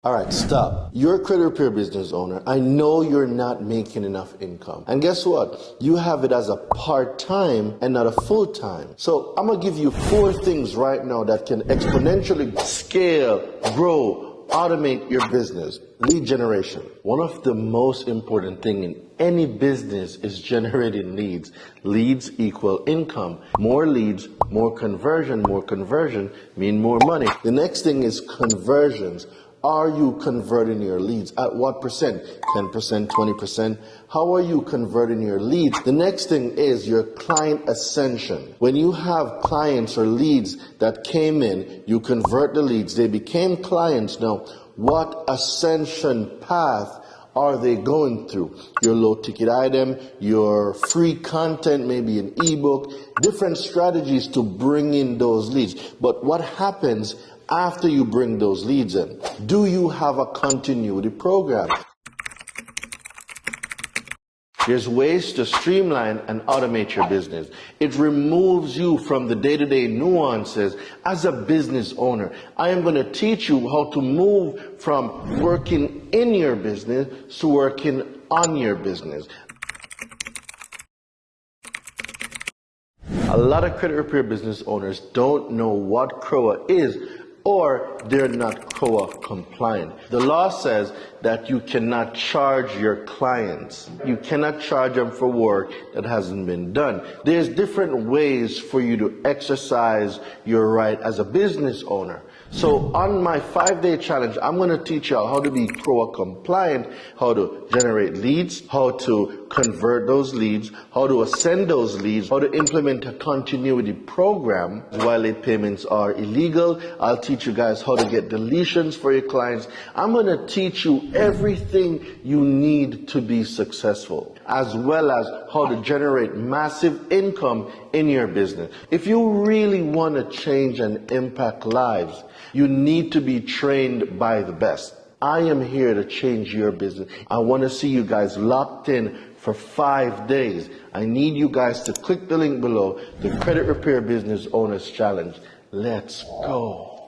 All right, stop. You're a credit repair business owner. I know you're not making enough income. And guess what? You have it as a part-time and not a full-time. So I'm going to give you 4 things right now that can exponentially scale, grow, automate your business. Lead generation. One of the most important things in any business is generating leads. Leads equal income. More leads, more conversion mean more money. The next thing is conversions. Are you converting your leads? At what percent? 10%, 20%? How are you converting your leads? The next thing is your client ascension. When you have clients or leads that came in, you convert the leads, they became clients. Now, what ascension path are they going through? Your low ticket item, your free content, maybe an ebook, different strategies to bring in those leads. But what happens after you bring those leads in? Do you have a continuity program? There's ways to streamline and automate your business. It removes you from the day-to-day nuances as a business owner. I am going to teach you how to move from working in your business to working on your business. A lot of credit repair business owners don't know what CROA is, or they're not CROA compliant. The law says that you cannot charge your clients. You cannot charge them for work that hasn't been done. There's different ways for you to exercise your right as a business owner. So on my 5-day challenge, I'm going to teach you how to be CROA compliant, how to generate leads, how to convert those leads, how to ascend those leads, how to implement a continuity program. While late payments are illegal, I'll teach you guys how to get deletions for your clients. I'm going to teach you everything you need to be successful, as well as how to generate massive income in your business. If you really want to change and impact lives, you need to be trained by the best. I am here to change your business. I want to see you guys locked in for 5 days. I need you guys to click the link below, the Credit Repair Business Owners Challenge. Let's go.